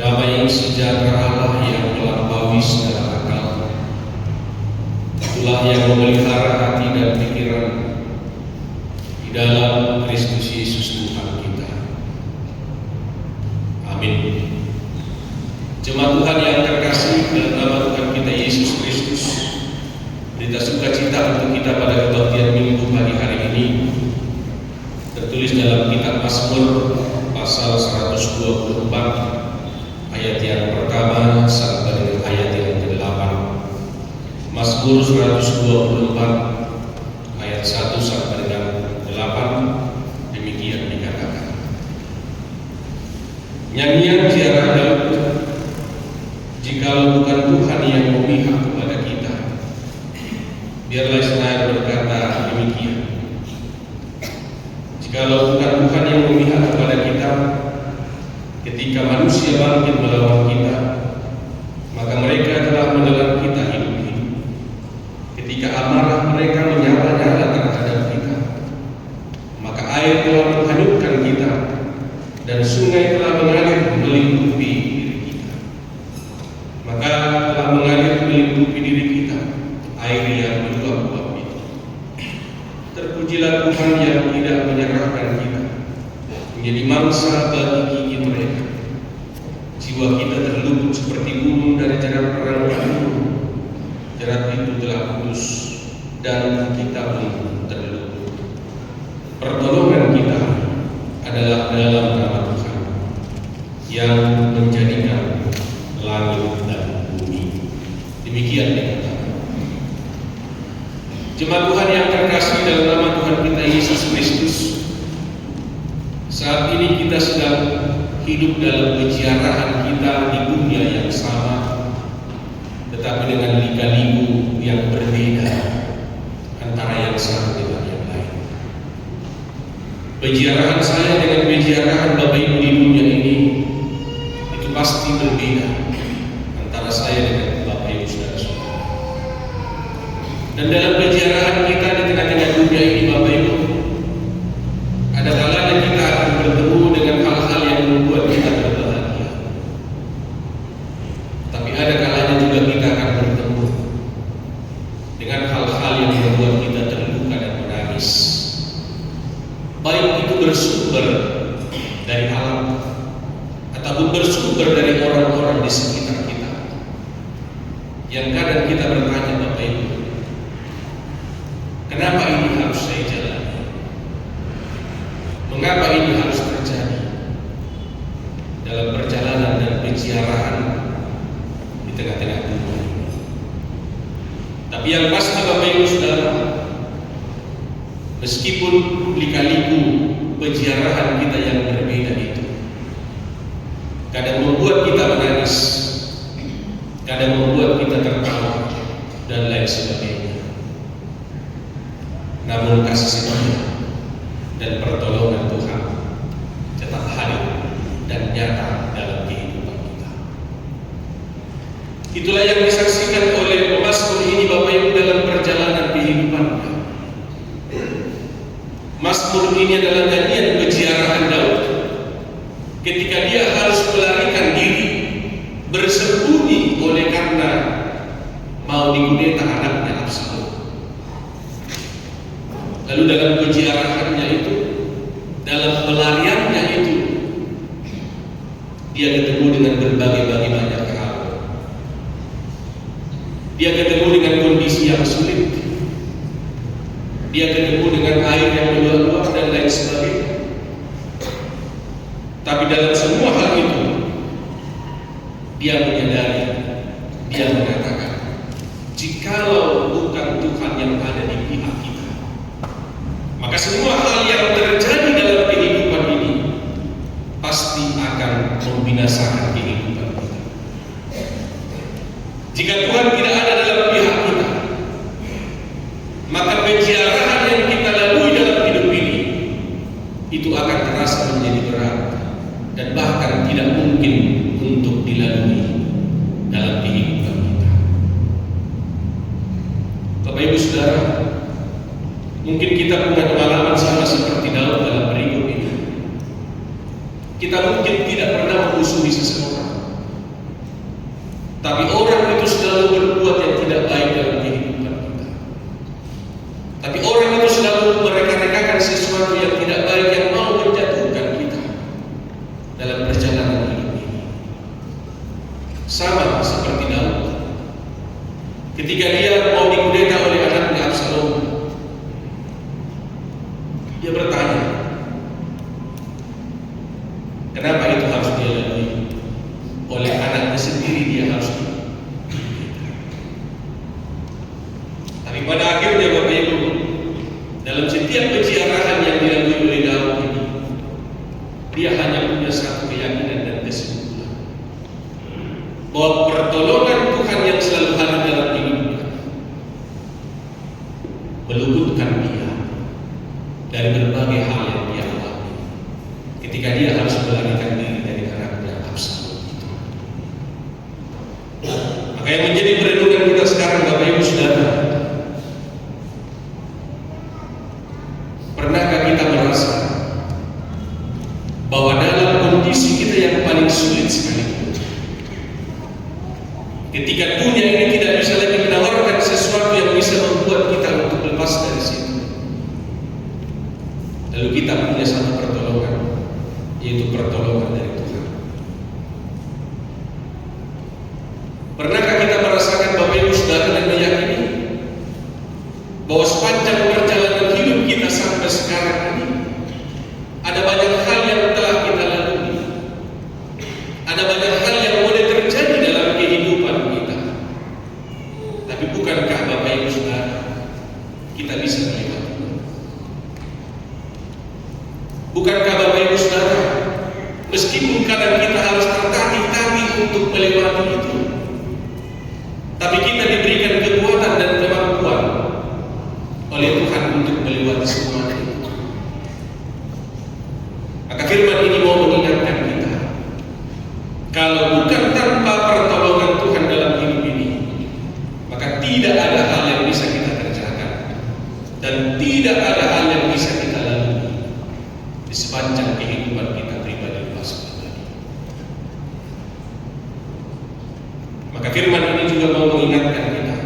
Damai sejahtera Allah yang melampaui segala akal, itulah yang memelihara hati dan pikiran di dalam Kristus Yesus Tuhan kita. Amin. Jemaat Tuhan yang terkasih, dalam nama Tuhan kita Yesus Kristus, berita sukacita untuk kita pada kebaktian Minggu pagi hari ini tertulis dalam kitab Mazmur pasal 124 ayat yang pertama sampai dengan ayat yang ke-8. Mazmur 124 ayat 1 sampai dengan 8, demikian dikatakan. Nyanyian ziarah Daud, jikalau bukan Tuhan yang memihak kepada kita. Biarlah saya berkata demikian. Jikalau bukan Tuhan yang memihak kepada kita, ketika manusia bangkit melawan kita, maka mereka telah menelan kita hidup-hidup. Ketika amarah mereka menyala-nyala terhadap kita, maka air telah menghanyutkan kita, dan sungai telah mengalir melingkupi diri kita. Maka telah mengalir melingkupi diri kita air yang meluap-luap itu. Terpujilah Tuhan yang tidak menyerahkan kita menjadi mangsa bagi gigi mereka. Jiwa kita terluput seperti gunung dari jerat perang musuh. Jerat itu telah putus dan kita pun terluput. Pertolongan kita adalah dalam nama Tuhan yang menjadikan langit dan bumi. Demikian dikatakan. Jemaat Tuhan yang terkasih, dalam nama Tuhan kita Yesus Kristus, saat ini kita sedang hidup dalam keziarahan kita di dunia yang sama, tetapi dengan lika-liku yang berbeda antara yang satu dengan yang lain. Peziarahan saya dengan peziarahan Bapak Ibu di dunia ini itu pasti berbeda antara saya dengan Bapak Ibu saudara-saudara. Dan dalam peziarahan kita di tengah-tengah dunia ini, Bapak Ibu, ada kalanya kita akan bertemu dengan hal-hal yang membuat kita berbahagia. Tapi ada kalanya juga kita akan bertemu dengan hal-hal yang membuat kita terluka dan menangis. Baik itu bersumber dari alam ataupun bersumber dari orang-orang di sekitar kita. Yang kadang kita bertanya, Bapak Ibu, kenapa ini harus saya jalani? Mengapa ini harus terjadi dalam perjalanan dan peziarahan di tengah-tengah dunia ini? Tapi yang pasti, Bapak Ibu saudara, meskipun lika-liku peziarahan kita yang berbeda itu kadang membuat kita menangis, kadang membuat kita tertawa dan lain sebagainya, namun kasih setia dan pertolongan Tuhan tetap hadir dan nyata dalam kehidupan kita. Itulah yang disaksikan oleh pemazmur ini, Bapak Ibu, dalam perjalanan kehidupannya. Mazmur ini adalah nyanyian peziarahan Daud ketika dia harus melarikan diri, bersembunyi oleh karena mau dikudeta anaknya Absalom. Lalu dalam peziarahannya itu, dalam pelariannya itu, dia ketemu dengan berbagai banyak hal. Dia ketemu dengan kondisi yang sulit. Dia ketemu dengan air yang meluap-luap dan lain sebagainya. Tapi dalam semua hal itu, dia menyadari, dia mengatakan, jikalau bukan Tuhan yang ada di pihak kita, maka semua hal yang terjadi dalam kehidupan ini pasti akan membinasakan kehidupan kita. Jika Tuhan tidak ada dalam pihak kita, maka peziarahan yang kita lalui dalam hidup ini itu akan terasa menjadi berat dan bahkan tidak mungkin untuk dilalui dalam kehidupan kita. Bapak Ibu saudara, mungkin kita punya pengalaman sama seperti Daud dalam berikut ini. Kita mungkin tidak pernah memusuhi seseorang, Tetapi orang itu selalu berbuat yang tidak baik dalam kehidupan kita. Tapi orang itu selalu mereka-rekakan sesuatu yang tidak baik yang mau menjatuhkan kita dalam perjalanan hidup ini. Sama seperti Daud. Ketika dia mau dikudeta oleh anaknya Absalom, dia bertanya, kenapa itu harus dia lalui? Oleh anaknya sendiri dia harus dikudeta. Tapi pada akhirnya Bapak Ibu, dalam setiap peziarahan yang dilalui oleh Daud ini, dia hanya punya satu keyakinan dan kesimpulan, bahwa pertolongan Tuhan yang selalu hadir dalam hidupnya meluputkan dia dari berbagai hal yang dia alami ketika dia harus melarikan diri dari anaknya Absalom. Maka yang menjadi perenungan kita sekarang, Bapak Ibu Saudara, pernahkah kita merasa bahwa dalam kondisi kita yang paling sulit sekalipun, ketika dunia ini tidak bisa lagi menawarkan sesuatu yang bisa membuat kita untuk lepas dari situ, lalu kita punya satu pertolongan, yaitu pertolongan dari Tuhan. Pernahkah kita merasakan, Bapak Ibu Saudara, dan meyakini bahwa sepanjang perjalanan hidup kita sampai sekarang ini ada banyak hal yang telah kita lalui, ada banyak hal yang boleh terjadi dalam kehidupan kita, tapi bukankah Bapak Ibu Saudara kita bisa melewati? Bukankah Bapak Ibu Saudara, meskipun kadang kita harus tertatih-tatih untuk melewati itu, tapi kita diberikan kekuatan dan kemampuan oleh Tuhan untuk melewati semua itu. Maka firman ini mau mengingatkan kita, kalau bukan tanpa pertolongan Tuhan dalam hidup ini, maka tidak ada hal yang bisa kita kerjakan dan tidak ada hal yang bisa kita lalui di sepanjang kehidupan kita pribadi lepas pribadi. Maka firman ini juga mau mengingatkan kita,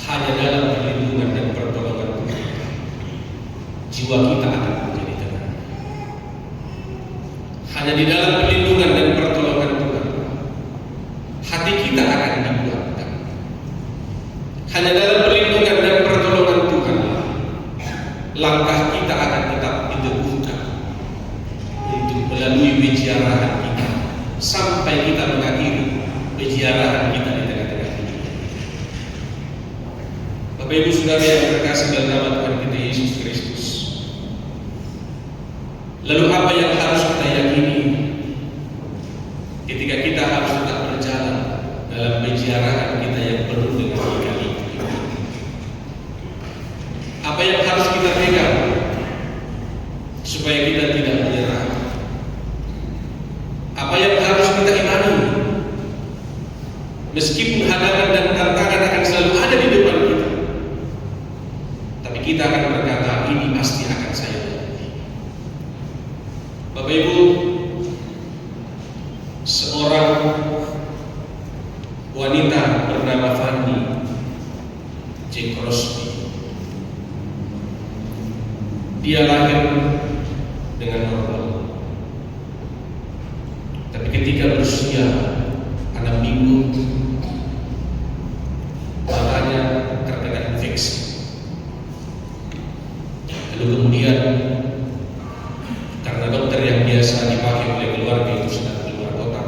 hanya dalam perlindungan dan pertolongan Tuhan jiwa kita akan menjadi tenang. Hanya di dalam perlindungan dan pertolongan Tuhan hati kita akan dikuatkan. Hanya dalam perlindungan dan pertolongan Tuhan langkah kita akan tetap diteguhkan untuk melalui peziarahan kita sampai kita mengakhiri peziarahan kita di tengah-tengah hidup. Bapak Ibu Saudara yang terkasih dalam nama Tuhan kita Yesus Kristus, lalu apa yang harus kita yakini ketika kita harus tetap berjalan dalam peziarahan kita yang penuh dengan lika-liku? Apa yang harus kita pegang supaya kita tidak menyerah? Apa yang harus kita imani meskipun halangan dan tantangan akan selalu ada di depan kita, tapi kita akan berkata, ini pasti akan saya lalui. Bapak Ibu, seorang wanita bernama Fanny J. Crosby, dia lahir dengan normal, tapi ketika berusia 6 minggu matanya terkena infeksi. Lalu kemudian karena dokter yang biasa dipakai oleh keluarga itu sedang keluar kota,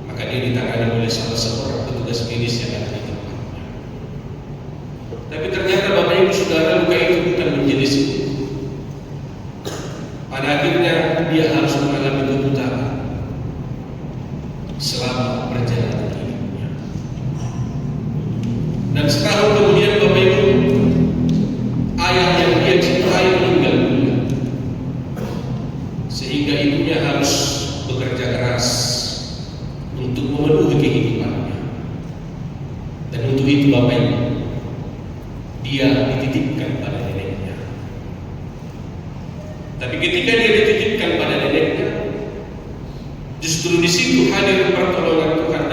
maka dia ditangani oleh salah seorang petugas medis yang ada di tempatnya. Tapi ternyata Bapak Ibu Saudara, luka itu bukan menjadi sembuh. Pada akhirnya dia harus mengalami kebutahan selama perjalanan hidupnya. Dan setahun kemudian Bapak Ibu, ayah yang dia cintai meninggal dunia, sehingga ibunya harus bekerja keras untuk memenuhi kehidupannya. Dan untuk itu Bapak Ibu, dia dititipkan pada neneknya. Tapi ketika dia dititipkan pada neneknya, justru di situ hadir pertolongan Tuhan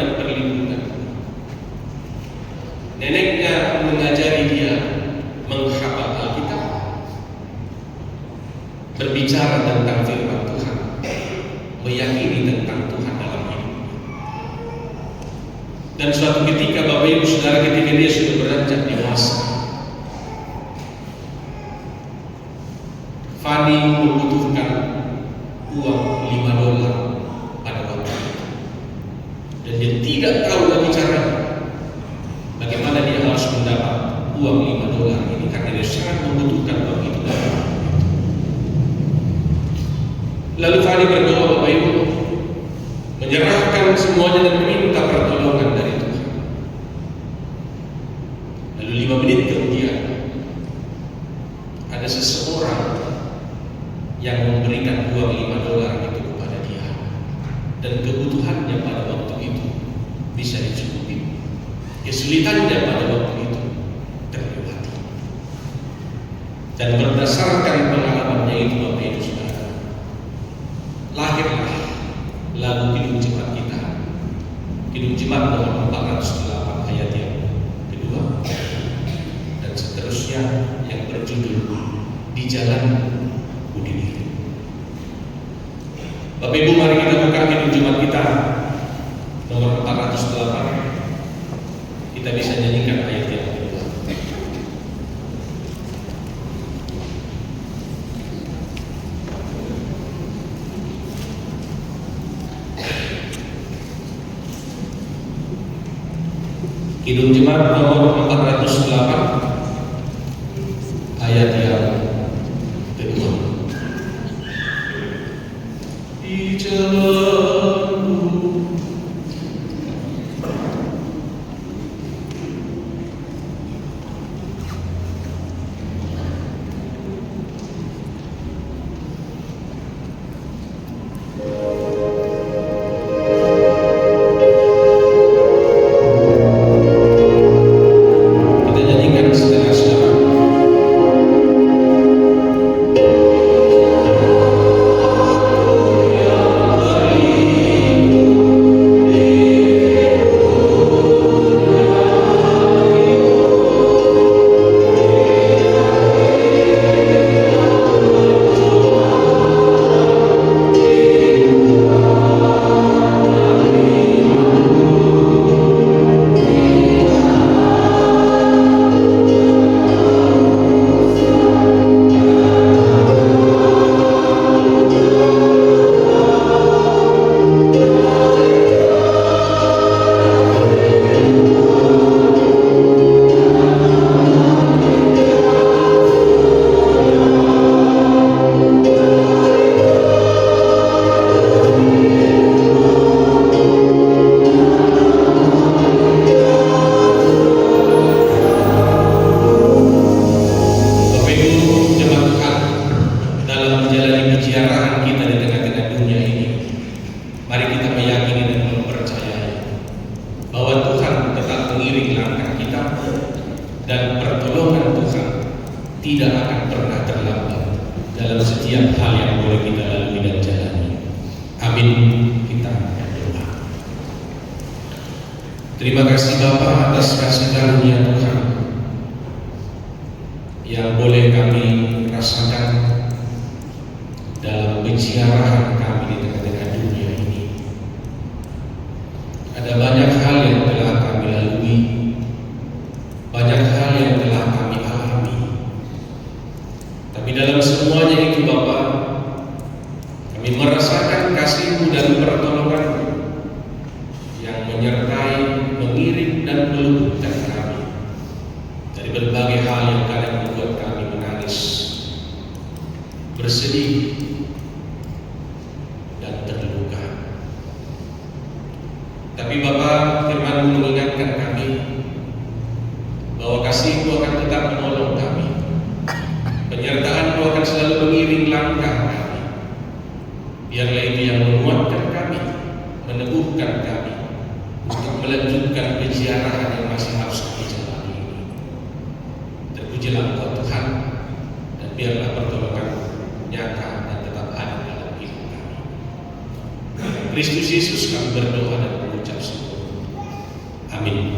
berbicara tentang firman Tuhan, meyakini tentang Tuhan dalam hidup. Dan suatu ketika Bapak Ibu Saudara, ketika dia sudah beranjak dewasa, Fani membutuhkan uang $5 pada waktu itu, dan dia tidak tahu lagi caranya bagaimana dia harus mendapat uang $5 ini, karena dia sangat membutuhkan uang itu. Lalu Fani berdoa, Bapak Ibu, menyerahkan semuanya dan meminta pertolongan dari Tuhan. Lalu 5 menit kemudian ada seseorang yang memberikan uang $5 itu kepada dia, dan kebutuhannya pada waktu itu bisa dicukupi, kesulitannya pada waktu itu terlewati. Dan berdasarkan pengalamannya itu, Bapak Ibu Saudara, lahirlah lagu Kidung Jemaat kita, Kidung Jemaat nomor 408 ayat yang kedua dan seterusnya, yang berjudul Di Jalan Budi Diri. Bapak Ibu, mari kita buka Kidung Jemaat kita nomor 408. Kita bisa nyanyikan ayat yang kedua. Kidung Jemaat nomor 408 ayat yang kedua. Di jalanmu dan pertolongan Tuhan tidak akan pernah terlambat dalam setiap hal yang boleh kita lalui dan jalani. Amin. Kita berdoa. Terima kasih Bapa atas kasih karunia Tuhan yang boleh kami rasakan dalam peziarahan kami di tengah-tengah dunia ini. Ada banyak hal yang telah kami lalui, banyak hal yang telah kami alami. Tapi dalam semuanya itu Bapa, kami merasakan kasih-Mu dan pertolongan-Mu yang menyertai, mengiring dan meluputkan kami dari berbagai hal yang kadang membuat kami menangis, bersedih, dan terluka. Tapi Bapa, firman-Mu mengingatkan kami bahwa kasih-Mu akan tetap menolong kami, penyertaan-Mu akan selalu mengiring langkah kami. Biarlah itu yang menguatkan kami, meneguhkan kami untuk melanjutkan peziarahan yang masih harus kami jalani ini. Terpujilah Engkau Tuhan, dan biarlah pertolongan nyata dan tetap ada dalam hidup kami. Kristus Yesus kami berdoa dan mengucap syukur. Amin.